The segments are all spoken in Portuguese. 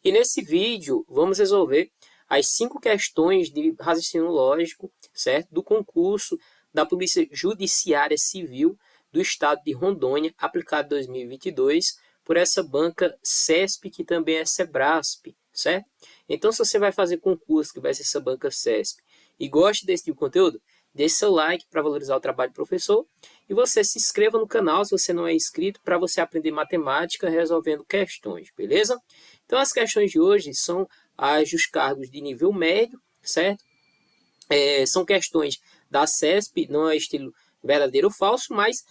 E nesse vídeo vamos resolver as 5 questões de raciocínio lógico, certo? Do concurso da Polícia Judiciária Civil do Estado de Rondônia, aplicado em 2022, por essa banca CESP, que também é Sebrasp, certo? Então, se você vai fazer concurso que vai ser essa banca CESP e gosta desse tipo de conteúdo, deixe seu like para valorizar o trabalho do professor e você se inscreva no canal se você não é inscrito para você aprender matemática resolvendo questões, beleza? Então as questões de hoje são as dos cargos de nível médio, certo? São questões da CESP, não é estilo verdadeiro ou falso, mas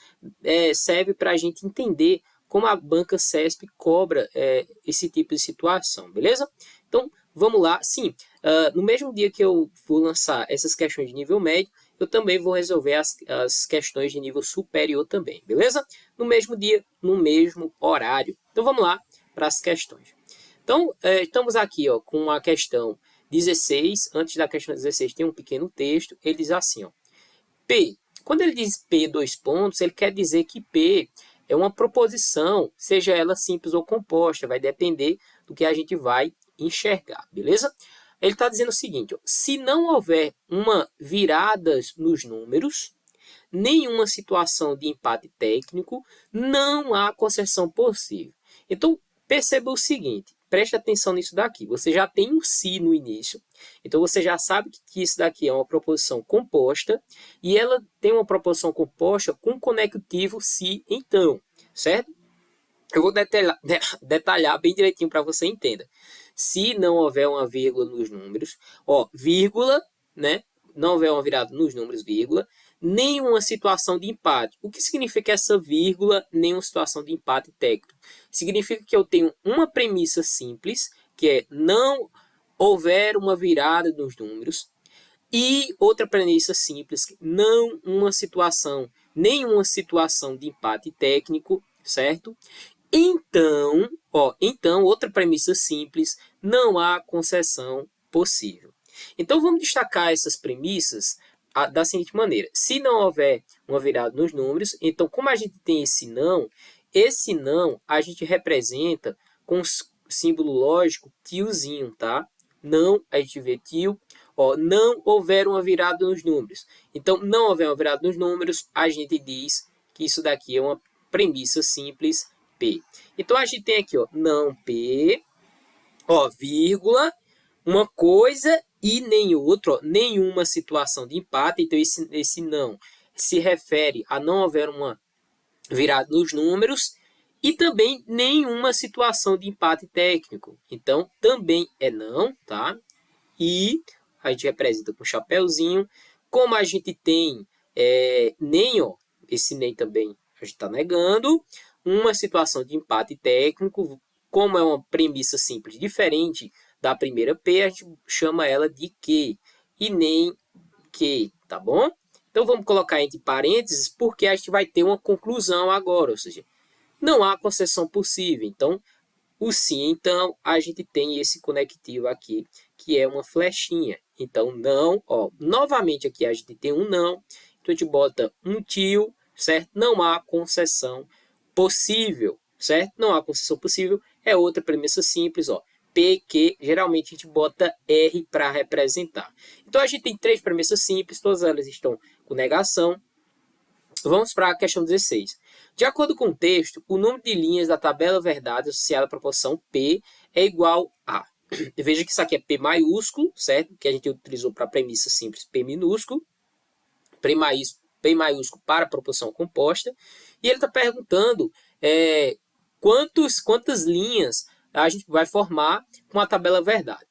serve para a gente entender como a banca CESP cobra esse tipo de situação, beleza? Então, vamos lá. Sim, no mesmo dia que eu vou lançar essas questões de nível médio, eu também vou resolver as questões de nível superior também, beleza? No mesmo dia, no mesmo horário. Então, vamos lá para as questões. Então, estamos aqui ó, com a questão 16. Antes da questão 16 tem um pequeno texto. Ele diz assim, ó, P. Quando ele diz P dois pontos, ele quer dizer que P é uma proposição, seja ela simples ou composta, vai depender do que a gente vai enxergar, beleza? Ele está dizendo o seguinte, ó, se não houver uma virada nos números, nenhuma situação de empate técnico, não há concessão possível. Então, perceba o seguinte, preste atenção nisso daqui. Você já tem um se no início, então você já sabe que isso daqui é uma proposição composta e ela tem uma proposição composta com conectivo se então, certo? Eu vou detalhar bem direitinho para você entender. Se não houver uma vírgula nos números, ó, vírgula, né? Não houver uma virada nos números, vírgula, nenhuma situação de empate. O que significa essa vírgula, nenhuma situação de empate técnico? Significa que eu tenho uma premissa simples, que é não houver uma virada nos números, e outra premissa simples, não uma situação, nenhuma situação de empate técnico, certo? Então, outra premissa simples, não há concessão possível. Então, vamos destacar essas premissas da seguinte maneira. Se não houver uma virada nos números, então, como a gente tem esse não a gente representa com símbolo lógico tiozinho, tá? Não, a gente vê tio, ó, não houver uma virada nos números. Então, não houver uma virada nos números, a gente diz que isso daqui é uma premissa simples, P. Então, a gente tem aqui, ó, não P, ó, vírgula, uma coisa e nem outro, ó, nenhuma situação de empate. Então, esse não se refere a não haver uma virada nos números e também nenhuma situação de empate técnico. Então, também é não, tá? E a gente representa com um chapéuzinho. Como a gente tem nem, ó, esse nem também a gente está negando. Uma situação de empate técnico, como é uma premissa simples diferente da primeira P, a gente chama ela de que e nem que, tá bom? Então vamos colocar entre parênteses porque a gente vai ter uma conclusão agora, ou seja, não há concessão possível. Então, o sim, então, a gente tem esse conectivo aqui, que é uma flechinha. Então, não, ó, novamente aqui a gente tem um não, então a gente bota um tio, certo? Não há concessão possível, certo? Não há concessão possível, é outra premissa simples, ó. P, que geralmente a gente bota R para representar. Então, a gente tem 3 premissas simples, todas elas estão com negação. Vamos para a questão 16. De acordo com o texto, o número de linhas da tabela verdade associada à proporção P é igual a... Veja que isso aqui é P maiúsculo, certo? Que a gente utilizou para a premissa simples P minúsculo. P maiúsculo para a proporção composta. E ele está perguntando quantas linhas a gente vai formar com a tabela verdade.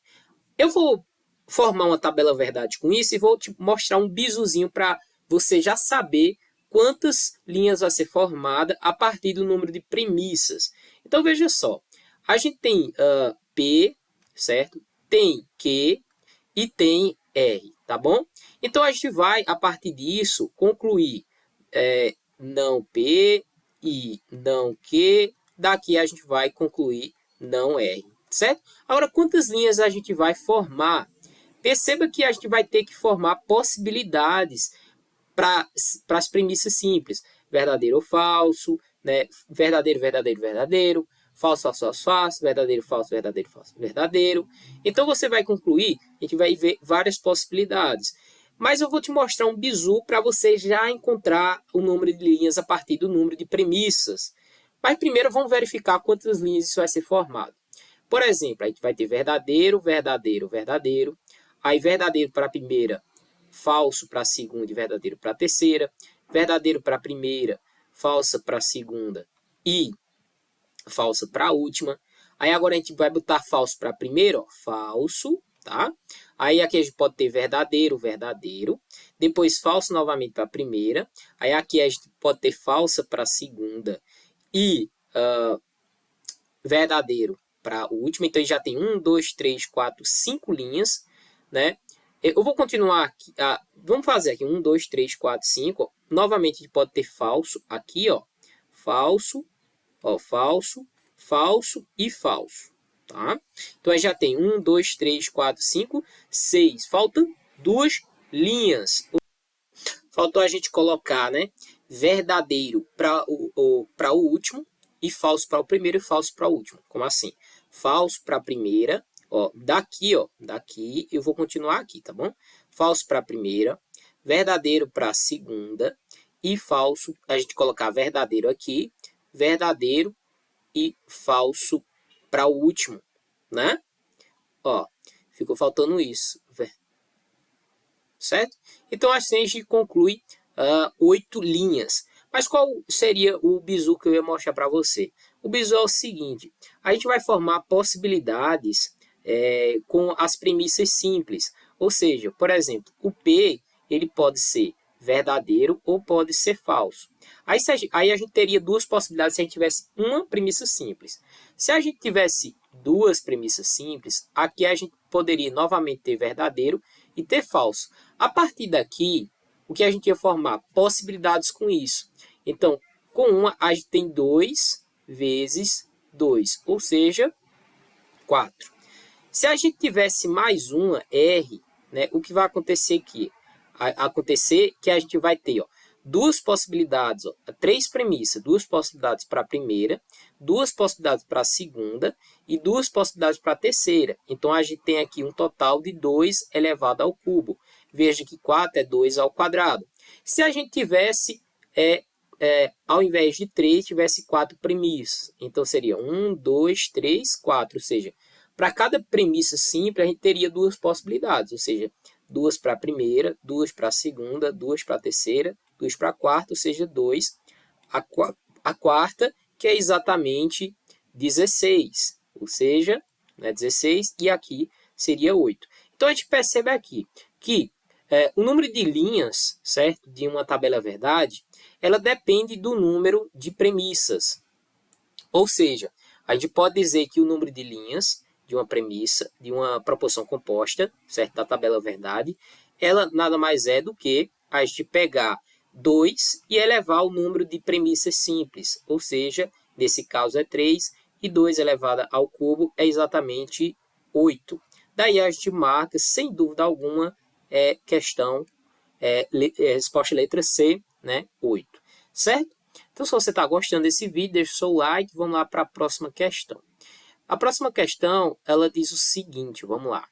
Eu vou formar uma tabela verdade com isso e vou te mostrar um bizuzinho para você já saber quantas linhas vai ser formada a partir do número de premissas. Então, veja só. A gente tem P, certo? Tem Q e tem R, tá bom? Então, a gente vai, a partir disso, concluir não P e não Q. Daqui a gente vai concluir não R, certo? Agora, quantas linhas a gente vai formar? Perceba que a gente vai ter que formar possibilidades para as premissas simples. Verdadeiro ou falso, né? Verdadeiro, verdadeiro, verdadeiro. falso, falso, falso, falso, verdadeiro, falso, verdadeiro, falso, verdadeiro. Então você vai concluir, a gente vai ver várias possibilidades. Mas eu vou te mostrar um bizu para você já encontrar o número de linhas a partir do número de premissas. Mas primeiro vamos verificar quantas linhas isso vai ser formado. Por exemplo, a gente vai ter verdadeiro, verdadeiro, verdadeiro. Aí verdadeiro para a primeira, falso para a segunda e verdadeiro para a terceira. Verdadeiro para a primeira, falsa para a segunda e falsa para a última. Aí agora a gente vai botar falso para a primeira, ó, falso, tá? Aí aqui a gente pode ter verdadeiro, verdadeiro. Depois falso novamente para a primeira. Aí aqui a gente pode ter falsa para a segunda e verdadeiro para a última. Então já tem 1, 2, 3, 4, 5 linhas, né? Eu vou continuar aqui. Vamos fazer aqui 1, 2, 3, 4, 5. Ó. Novamente a gente pode ter falso aqui, ó. Falso, ó, falso, falso e falso. Tá? Então a gente já tem 1, 2, 3, 4, 5, 6. Faltam 2 linhas. Faltou a gente colocar, né? Verdadeiro para o último e falso para o primeiro e falso para o último. Como assim? Falso para a primeira, ó, daqui eu vou continuar aqui, tá bom? Falso para a primeira, verdadeiro para a segunda e falso, a gente colocar verdadeiro aqui, verdadeiro e falso para o último, né? Ó, ficou faltando isso, certo? Então assim a gente conclui 8 linhas. Mas qual seria o bizu que eu ia mostrar para você? O bizu é o seguinte, a gente vai formar possibilidades com as premissas simples. Ou seja, por exemplo, o P ele pode ser verdadeiro ou pode ser falso. Aí a gente teria duas possibilidades se a gente tivesse uma premissa simples. Se a gente tivesse duas premissas simples, aqui a gente poderia novamente ter verdadeiro e ter falso. A partir daqui, o que a gente ia formar? Possibilidades com isso. Então, com uma, a gente tem 2 vezes 2, ou seja, 4. Se a gente tivesse mais uma R, né, o que vai acontecer aqui? Acontecer que a gente vai ter, ó, duas possibilidades, ó, 3 premissas, 2 possibilidades para a primeira, 2 possibilidades para a segunda e 2 possibilidades para a terceira. Então, a gente tem aqui um total de 2 elevado ao cubo. Veja que 4 é 2 ao quadrado. Se a gente tivesse, ao invés de 3, tivesse 4 premissas. Então, seria 1, 2, 3, 4. Ou seja, para cada premissa simples, a gente teria duas possibilidades. Ou seja, 2 para a primeira, 2 para a segunda, 2 para a terceira, 2 para a quarta, ou seja, 2 a quarta, que é exatamente 16. Ou seja, né, 16 e aqui seria 8. Então, a gente percebe aqui que o número de linhas, certo, de uma tabela verdade, ela depende do número de premissas. Ou seja, a gente pode dizer que o número de linhas de uma premissa, de uma proporção composta, certo, da tabela verdade, ela nada mais é do que a gente pegar 2 e elevar o número de premissas simples. Ou seja, nesse caso é 3 e 2 elevado ao cubo é exatamente 8. Daí a gente marca, sem dúvida alguma, questão, resposta letra C, né, 8. Certo? Então, se você está gostando desse vídeo, deixa o seu like. Vamos lá para a próxima questão. A próxima questão, ela diz o seguinte, vamos lá.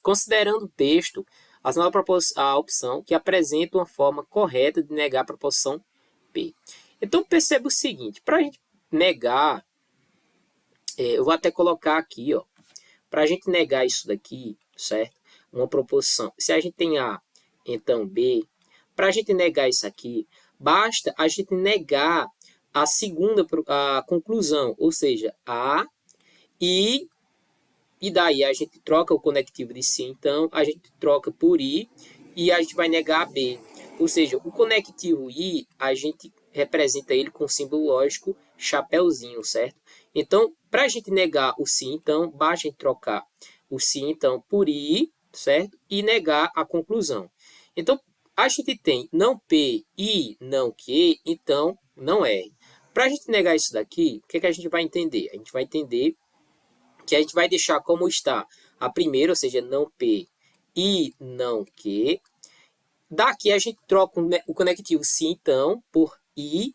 Considerando o texto, assinala a opção que apresenta uma forma correta de negar a proposição P. Então, perceba o seguinte, para a gente negar, eu vou até colocar aqui, ó, para a gente negar isso daqui, certo? Uma proposição. Se a gente tem A, então B, para a gente negar isso aqui, basta a gente negar a segunda a conclusão, ou seja, A e daí a gente troca o conectivo de si, então a gente troca por I e a gente vai negar a B. Ou seja, o conectivo I, a gente representa ele com o símbolo lógico chapeuzinho, certo? Então, para a gente negar o sim, então, basta a gente trocar o sim, então, por I, certo? E negar a conclusão. Então, a gente tem não P, I, não Q, então, não R. Para a gente negar isso daqui, o que, que a gente vai entender? A gente vai entender que a gente vai deixar como está a primeira, ou seja, não P, I, não Q. Daqui a gente troca o conectivo sim, então, por I.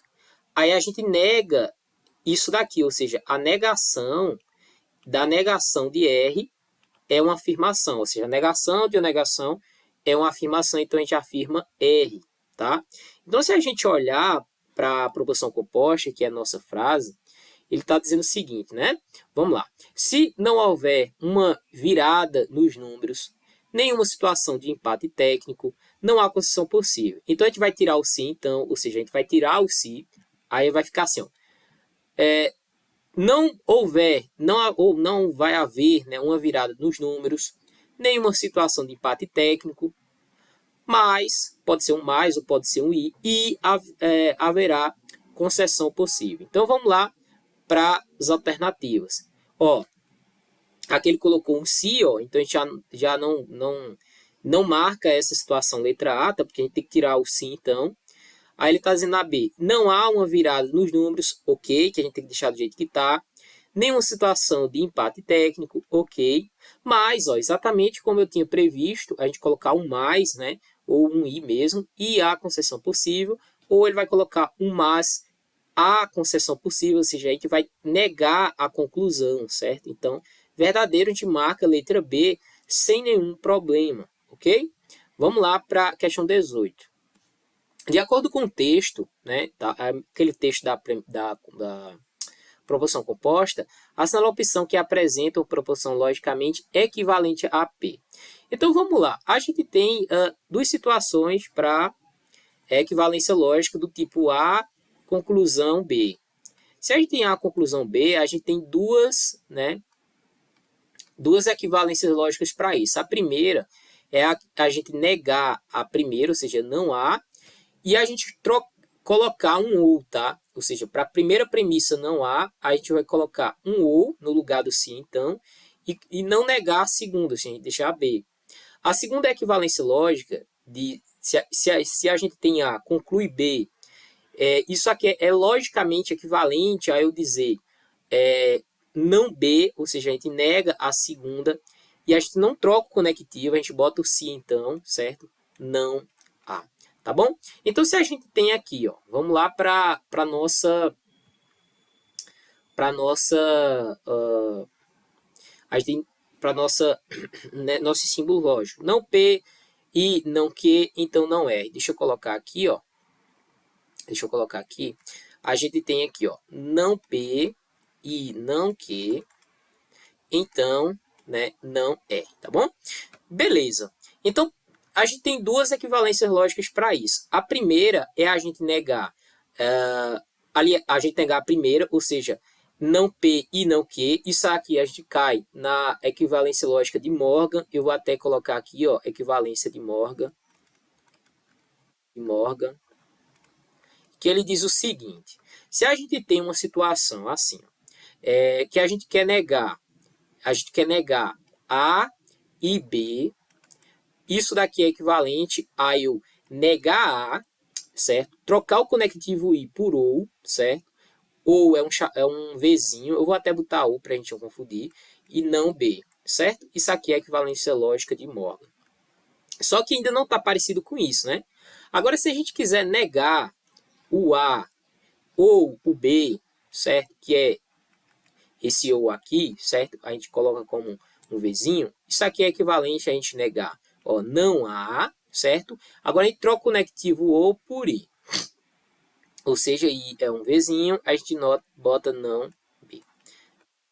Aí a gente nega isso daqui, ou seja, a negação da negação de R é uma afirmação, ou seja, a negação de uma negação é uma afirmação, então a gente afirma R, tá? Então, se a gente olhar para a proposição composta, que é a nossa frase, ele está dizendo o seguinte, né? Vamos lá. Se não houver uma virada nos números, nenhuma situação de empate técnico, não há concessão possível. Então, a gente vai tirar o se, então, ou seja, a gente vai tirar o se, aí vai ficar assim, ó. Não houver, ou não vai haver, né, uma virada nos números, nenhuma situação de empate técnico, mas, pode ser um mais ou pode ser um e haverá concessão possível. Então, vamos lá para as alternativas. Ó, aqui ele colocou um se, ó, então a gente já não marca essa situação letra A, tá? Porque a gente tem que tirar o se, então. Aí ele está dizendo na B, não há uma virada nos números, ok, que a gente tem que deixar do jeito que está. Nenhuma situação de empate técnico, ok. Mas, ó, exatamente como eu tinha previsto, a gente colocar um mais, né? Ou um i mesmo, e a concessão possível. Ou ele vai colocar um mas, a concessão possível, ou seja, a gente vai negar a conclusão, certo? Então, verdadeiro a gente marca a letra B sem nenhum problema, ok? Vamos lá para a questão 18. De acordo com o texto, né, aquele texto da proposição composta, assinala a opção que apresenta uma proposição logicamente equivalente a P. Então vamos lá, a gente tem duas situações para equivalência lógica do tipo A, conclusão B. Se a gente tem A, conclusão B, a gente tem duas equivalências lógicas para isso. A primeira é a gente negar a primeira, ou seja, não há, e a gente colocar um ou, tá? Ou seja, para a primeira premissa não há, a gente vai colocar um ou no lugar do sim, então, e não negar a segunda, assim, a gente deixar a B. A segunda equivalência lógica, se a gente tem A, conclui B, isso aqui é logicamente equivalente a eu dizer não B, ou seja, a gente nega a segunda, e a gente não troca o conectivo, a gente bota o se então, certo? Não A. Tá bom? Então, se a gente tem aqui, ó, vamos lá para nossa a gente tem para né, nosso símbolo lógico. Não P e não Q, então não R. Deixa eu colocar aqui, ó. Deixa eu colocar aqui. A gente tem aqui, ó, não P e não Q, então, né, não R, tá bom? Beleza. Então, a gente tem duas equivalências lógicas para isso. A primeira é a gente negar a primeira, ou seja, não P e não Q. Isso aqui a gente cai na equivalência lógica de Morgan. Eu vou até colocar aqui, ó, equivalência de Morgan. Que ele diz o seguinte: se a gente tem uma situação assim, que a gente quer negar A e B, isso daqui é equivalente a eu negar A, certo? Trocar o conectivo I por OU, certo? Ou é um Vzinho, eu vou até botar O para a gente não confundir, e não B, certo? Isso aqui é a equivalência lógica de Morgan. Só que ainda não está parecido com isso, né? Agora, se a gente quiser negar o A ou o B, certo? Que é esse ou aqui, certo? A gente coloca como um Vzinho. Isso aqui é equivalente a gente negar, ó, não há, certo? Agora a gente troca o conectivo ou por I. Ou seja, I é um Vzinho, a gente bota não B.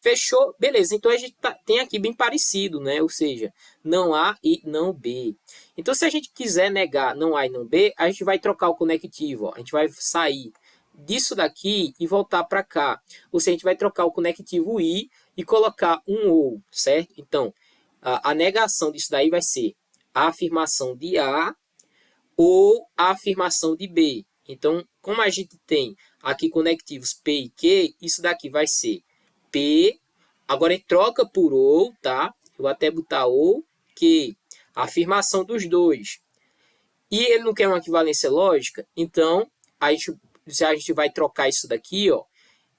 Fechou? Beleza, então a gente tem aqui bem parecido, né? Ou seja, não A e não B. Então, se a gente quiser negar não A e não B, a gente vai trocar o conectivo, ó. A gente vai sair disso daqui e voltar para cá. Ou seja, a gente vai trocar o conectivo I e colocar um OU, certo? Então, a negação disso daí vai ser a afirmação de A ou a afirmação de B. Então, como a gente tem aqui conectivos P e Q, isso daqui vai ser P, agora ele troca por OU, tá? Eu vou até botar OU, que a afirmação dos dois. E ele não quer uma equivalência lógica, então a gente vai trocar isso daqui, ó,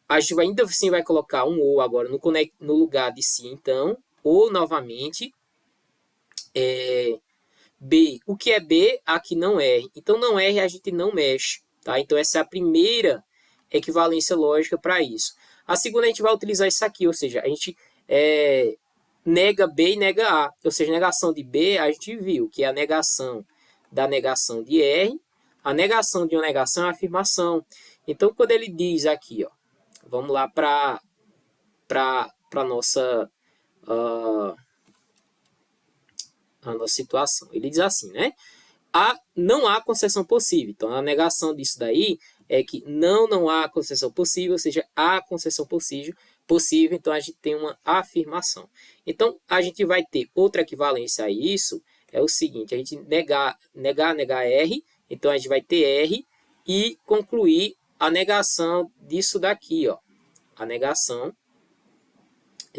a gente ainda assim vai colocar um ou agora no lugar de si, então, ou novamente, B. O que é B? Aqui não R. Então, não R a gente não mexe, tá? Então, essa é a primeira equivalência lógica para isso. A segunda a gente vai utilizar isso aqui, ou seja, a gente nega B e nega A. Ou seja, negação de B a gente viu que é a negação da negação de R. A negação de uma negação é a afirmação. Então, quando ele diz aqui, ó, vamos lá para a nossa situação. Ele diz assim, né? Não há concessão possível. Então, a negação disso daí é que não há concessão possível, ou seja, há concessão possível, então a gente tem uma afirmação. Então, a gente vai ter outra equivalência a isso, é o seguinte, a gente negar R, então a gente vai ter R e concluir a negação disso daqui, ó. A negação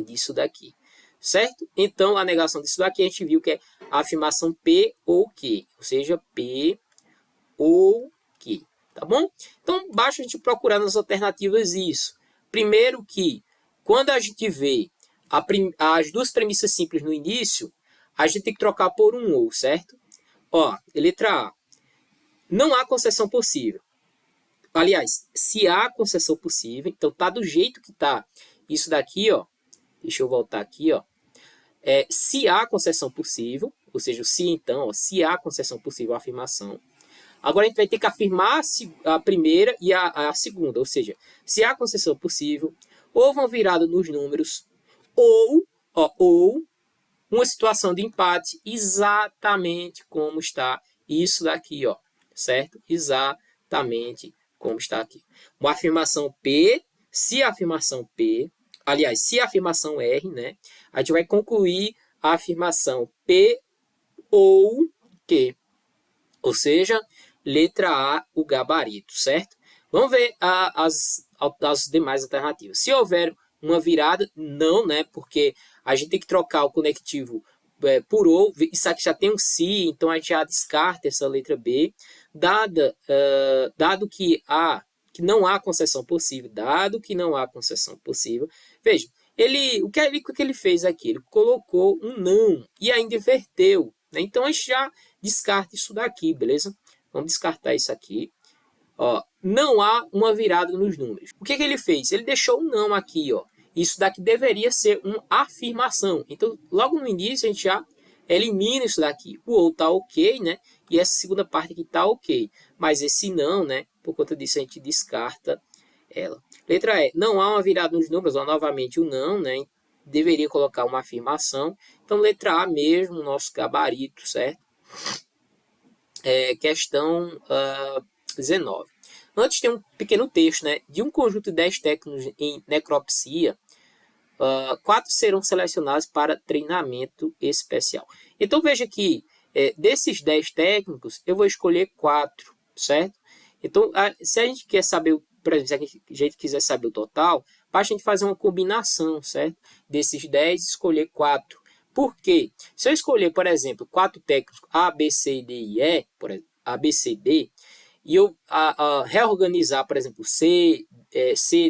disso daqui, certo? Então, a negação disso daqui a gente viu que é a afirmação P ou Q, ou seja, P ou Q, tá bom? Então, basta a gente procurar nas alternativas isso. Primeiro que, quando a gente vê as duas premissas simples no início, a gente tem que trocar por um ou, certo? Ó, letra A. Não há concessão possível. Aliás, se há concessão possível, então tá do jeito que tá isso daqui, ó. Deixa eu voltar aqui, ó. Se há concessão possível, ou seja, o se então, ó, se há concessão possível, a afirmação. Agora a gente vai ter que afirmar a primeira e a segunda, ou seja, se há concessão possível, houve uma virada nos números, ou uma situação de empate, exatamente como está isso daqui, ó, certo? Exatamente como está aqui. Uma afirmação P, se a afirmação P, aliás, se a afirmação R, né, a gente vai concluir a afirmação P ou Q, ou seja, letra A, o gabarito, certo? Vamos ver as demais alternativas. Se houver uma virada, não, né? Porque a gente tem que trocar o conectivo por ou. Isso aqui já tem um se, então a gente já descarta essa letra B. Dado que não há concessão possível, veja, o que ele fez aqui? Ele colocou um não e ainda inverteu, né? Então a gente já descarta isso daqui, beleza? Vamos descartar isso aqui. Ó, não há uma virada nos números. O que ele fez? Ele deixou o não aqui, ó. Isso daqui deveria ser uma afirmação. Então, logo no início, a gente já elimina isso daqui. O ou tá ok, né? E essa segunda parte aqui tá ok. Mas esse não, né? Por conta disso, a gente descarta ela. Letra E. Não há uma virada nos números. Ó, novamente o não, né? Deveria colocar uma afirmação. Então, letra A mesmo, nosso gabarito, certo? Questão 19. Antes tem um pequeno texto, né? De um conjunto de 10 técnicos em necropsia, 4 serão selecionados para treinamento especial. Então veja que desses 10 técnicos, eu vou escolher 4, certo? Então, se a gente quer saber, por exemplo, se a gente quiser saber o total, basta a gente fazer uma combinação, certo? Desses 10, escolher 4. Por quê? Se eu escolher, por exemplo, 4 técnicos A, B, C, D e E, por exemplo, A, B, C, D, e eu reorganizar, por exemplo, C,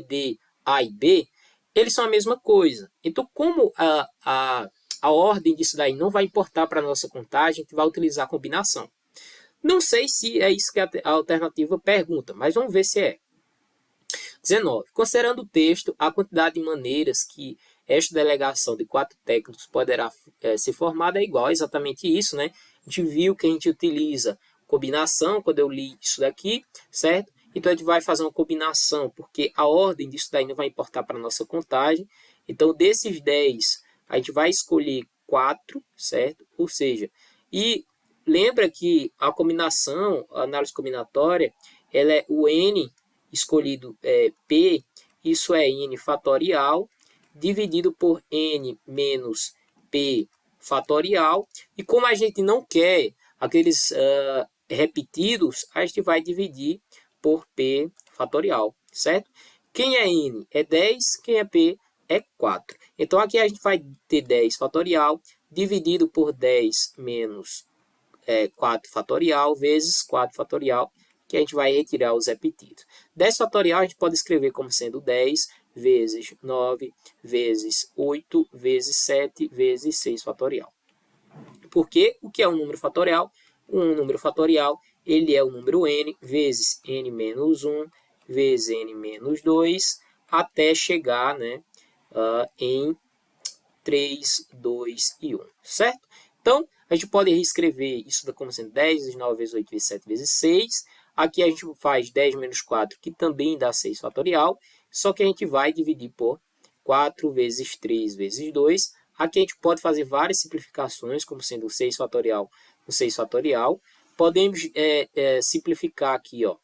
D, A e B, eles são a mesma coisa. Então, como a ordem disso daí não vai importar para a nossa contagem, a gente vai utilizar a combinação. Não sei se é isso que a alternativa pergunta, mas vamos ver se é. 19. Considerando o texto, a quantidade de maneiras que esta delegação de 4 técnicos poderá ser formada é igual, exatamente isso, né? A gente viu que a gente utiliza combinação, quando eu li isso daqui, certo? Então, a gente vai fazer uma combinação, porque a ordem disso daí não vai importar para a nossa contagem. Então, desses 10, a gente vai escolher 4, certo? Ou seja, e lembra que a combinação, a análise combinatória, ela é o N escolhido P, isso é N fatorial, dividido por N menos P fatorial. E como a gente não quer aqueles repetidos, a gente vai dividir por P fatorial, certo? Quem é N é 10, quem é P é 4. Então, aqui a gente vai ter 10 fatorial, dividido por 10 menos 4 fatorial, vezes 4 fatorial, que a gente vai retirar os repetidos. 10 fatorial a gente pode escrever como sendo 10 vezes 9, vezes 8, vezes 7, vezes 6 fatorial. Porque o que é um número fatorial? Um número fatorial, ele é o número n vezes n menos 1, vezes n menos 2, até chegar, né, em 3, 2 e 1, certo? Então, a gente pode reescrever isso como sendo 10 vezes 9 vezes 8 vezes 7 vezes 6. Aqui a gente faz 10 menos 4, que também dá 6 fatorial, só que a gente vai dividir por 4 vezes 3 vezes 2. Aqui a gente pode fazer várias simplificações, como sendo 6 fatorial com 6 fatorial. Podemos simplificar aqui, ó.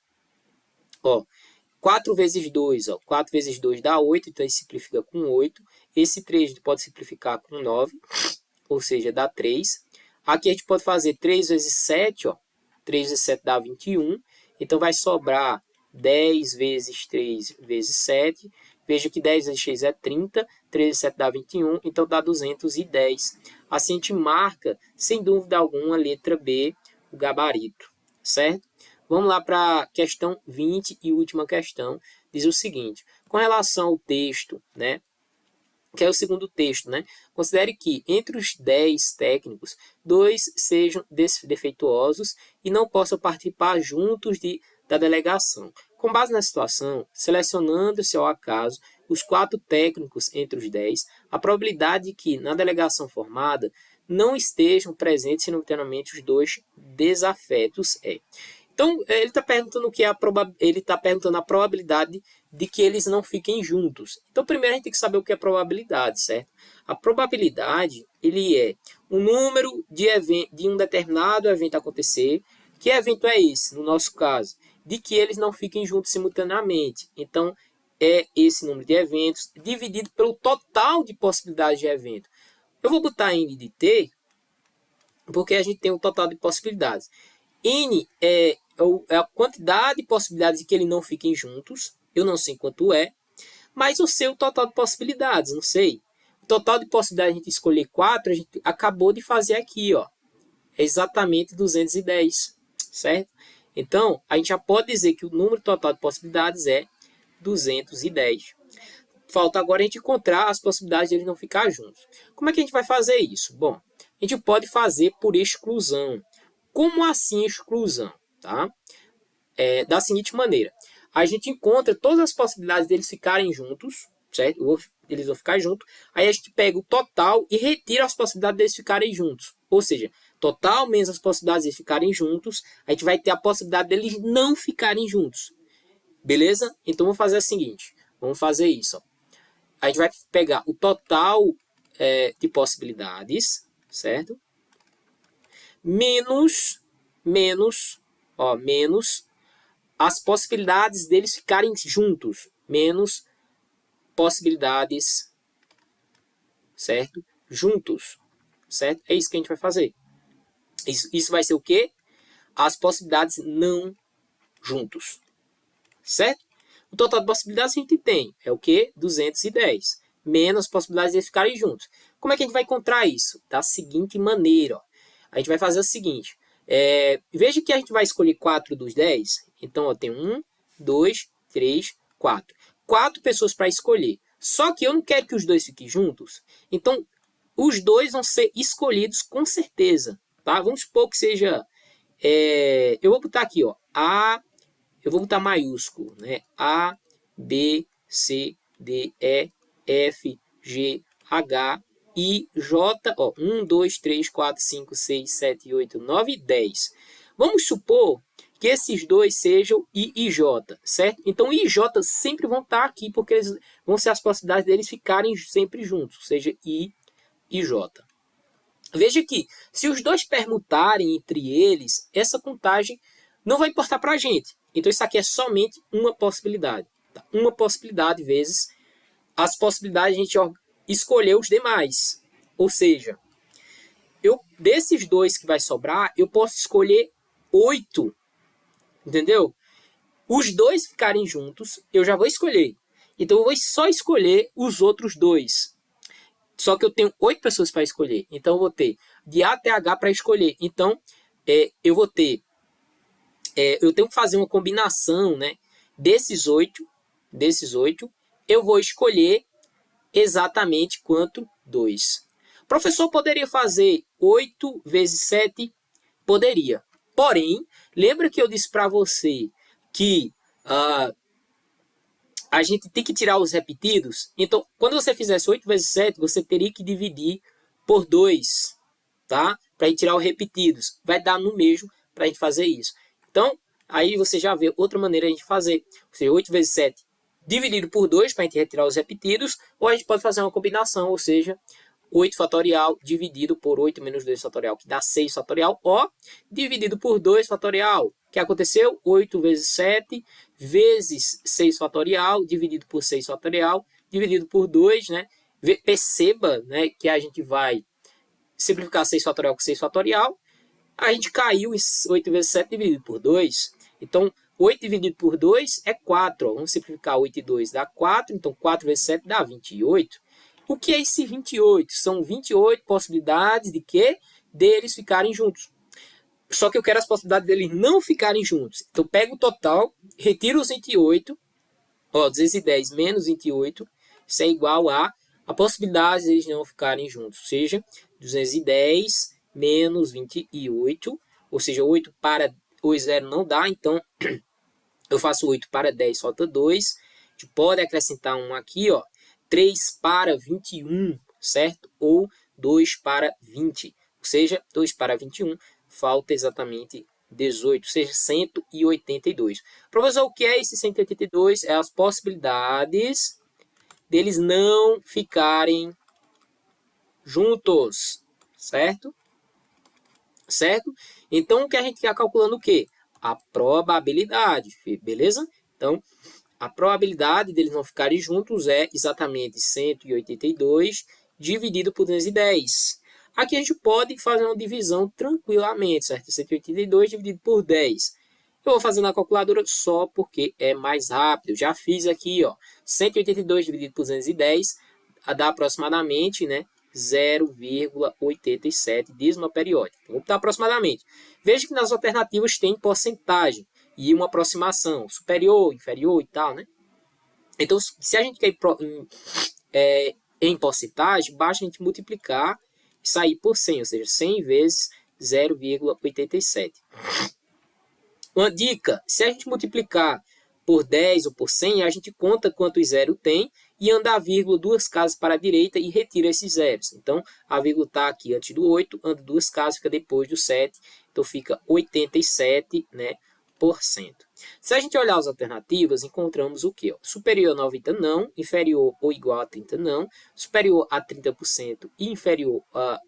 4 vezes 2, ó, 4 vezes 2 dá 8, então ele simplifica com 8. Esse 3 pode simplificar com 9, ou seja, dá 3. Aqui a gente pode fazer 3 vezes 7, ó, 3 vezes 7 dá 21. Então vai sobrar 10 vezes 3 vezes 7. Veja que 10 vezes 6 é 30, 3 vezes 7 dá 21, então dá 210. Assim a gente marca, sem dúvida alguma, a letra B, o gabarito, certo? Vamos lá para a questão 20 e última questão. Diz o seguinte: com relação ao texto, né, que é o segundo texto, né, considere que entre os 10 técnicos, 2 sejam defeituosos e não possam participar juntos da delegação. Com base na situação, selecionando-se ao acaso os 4 técnicos entre os 10, a probabilidade de que na delegação formada não estejam presentes simultaneamente os 2 desafetos é. Então, ele está perguntando a probabilidade de que eles não fiquem juntos. Então, primeiro a gente tem que saber o que é probabilidade, certo? A probabilidade, ele é o número de um determinado evento acontecer. Que evento é esse, no nosso caso? De que eles não fiquem juntos simultaneamente. Então, é esse número de eventos dividido pelo total de possibilidades de evento. Eu vou botar N de T, porque a gente tem um total de possibilidades. N é a quantidade de possibilidades de que eles não fiquem juntos. Eu não sei quanto é, mas eu sei o total de possibilidades, não sei. O total de possibilidades de a gente escolher 4, a gente acabou de fazer aqui, ó. É exatamente 210, certo? Então, a gente já pode dizer que o número total de possibilidades é 210. Falta agora a gente encontrar as possibilidades de eles não ficar juntos. Como é que a gente vai fazer isso? Bom, a gente pode fazer por exclusão. Como assim exclusão? Tá? Da seguinte maneira: a gente encontra todas as possibilidades deles ficarem juntos, certo? Eles vão ficar juntos. Aí a gente pega o total e retira as possibilidades deles ficarem juntos. Ou seja, total menos as possibilidades deles ficarem juntos, a gente vai ter a possibilidade deles não ficarem juntos. Beleza? Então vamos fazer o seguinte: vamos fazer isso. Ó. A gente vai pegar o total de possibilidades, certo? Menos as possibilidades deles ficarem juntos, menos possibilidades, certo? Juntos, certo? É isso que a gente vai fazer. Isso vai ser o quê? As possibilidades não juntos, certo? O total de possibilidades que a gente tem é o quê? 210, menos as possibilidades de eles ficarem juntos. Como é que a gente vai encontrar isso? Da seguinte maneira, ó. A gente vai fazer o seguinte: veja que a gente vai escolher 4 dos 10. Então, ó, tem 1, 2, 3, 4. 4 pessoas para escolher. Só que eu não quero que os dois fiquem juntos. Então, os dois vão ser escolhidos com certeza. Tá? Vamos supor que seja... eu vou botar aqui, ó, eu vou botar maiúsculo, né? A, B, C, D, E, F, G, H, I, J, ó, 1, 2, 3, 4, 5, 6, 7, 8, 9 e 10. Vamos supor que esses dois sejam I e J, certo? Então, I e J sempre vão estar aqui, porque eles vão ser as possibilidades deles ficarem sempre juntos, ou seja, I e J. Veja que, se os dois permutarem entre eles, essa contagem não vai importar para a gente. Então, isso aqui é somente uma possibilidade. Tá? Uma possibilidade vezes as possibilidades a gente escolheu os demais. Ou seja, desses dois que vai sobrar, eu posso escolher 8. Entendeu? Os dois ficarem juntos, eu já vou escolher. Então, eu vou só escolher os outros dois. Só que eu tenho 8 pessoas para escolher. Então, eu vou ter de A até H para escolher. Então, eu vou ter... eu tenho que fazer uma combinação, né? Desses 8, eu vou escolher exatamente quanto 2. O professor poderia fazer 8 vezes 7? Poderia. Porém, lembra que eu disse para você que a gente tem que tirar os repetidos. Então, quando você fizesse 8 vezes 7, você teria que dividir por 2, tá? Para a gente tirar os repetidos. Vai dar no mesmo para a gente fazer isso. Então, aí você já vê outra maneira de a gente fazer. Ou seja, 8 vezes 7 dividido por 2 para a gente retirar os repetidos. Ou a gente pode fazer uma combinação, ou seja, 8 fatorial dividido por 8 menos 2 fatorial, que dá 6 fatorial, ó, dividido por 2 fatorial. O que aconteceu? 8 vezes 7 vezes 6 fatorial, dividido por 6 fatorial, dividido por 2, né? Perceba, né, que a gente vai simplificar 6 fatorial com 6 fatorial. A gente caiu em 8 vezes 7 dividido por 2. Então, 8 dividido por 2 é 4. Ó. Vamos simplificar 8 e 2 dá 4. Então, 4 vezes 7 dá 28. O que é esse 28? São 28 possibilidades de quê? Deles ficarem juntos. Só que eu quero as possibilidades deles não ficarem juntos. Então, pego o total, retiro os 28. Ó, 210 menos 28. Isso é igual a possibilidade deles não ficarem juntos. Ou seja, 210 menos 28. Ou seja, 8 para o 0 não dá. Então, eu faço 8 para 10, falta 2. A gente pode acrescentar um aqui, ó. 3 para 21, certo? Ou 2 para 20. Ou seja, 2 para 21, falta exatamente 18, ou seja, 182. Professor, o que é esse 182? É as possibilidades deles não ficarem juntos, certo? Certo? Então, o que a gente está calculando o quê? A probabilidade, beleza? Então, a probabilidade deles não ficarem juntos é exatamente 182 dividido por 210. Aqui a gente pode fazer uma divisão tranquilamente, certo? 182 dividido por 10. Eu vou fazer na calculadora só porque é mais rápido. Já fiz aqui, ó, 182 dividido por 210 dá aproximadamente, né, 0,87 dízima periódica. Então, vou botar aproximadamente. Veja que nas alternativas tem porcentagem e uma aproximação, superior, inferior e tal, né? Então, se a gente quer em porcentagem, basta a gente multiplicar e sair por 100, ou seja, 100 vezes 0,87. Uma dica, se a gente multiplicar por 10 ou por 100, a gente conta quantos zero tem e anda a vírgula duas casas para a direita e retira esses zeros. Então, a vírgula está aqui antes do 8, anda duas casas, fica depois do 7, então fica 87, né, por cento. Se a gente olhar as alternativas, encontramos o quê? Superior a 90 não, inferior ou igual a 30 não, superior a 30% e inferior a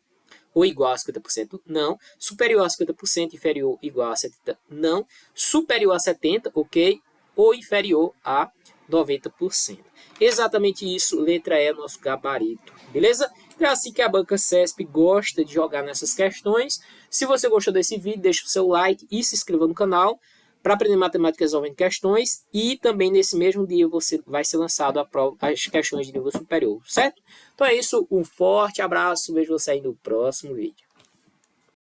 ou igual a 50% não, superior a 50%, inferior ou igual a 70% não, superior a 70%, ok, ou inferior a 90%. Exatamente isso, letra E é nosso gabarito, beleza? É assim que a banca CESP gosta de jogar nessas questões. Se você gostou desse vídeo, deixa o seu like e se inscreva no canal para aprender matemática resolvendo questões, e também nesse mesmo dia vai ser lançado as questões de nível superior, certo? Então é isso, um forte abraço, vejo você aí no próximo vídeo.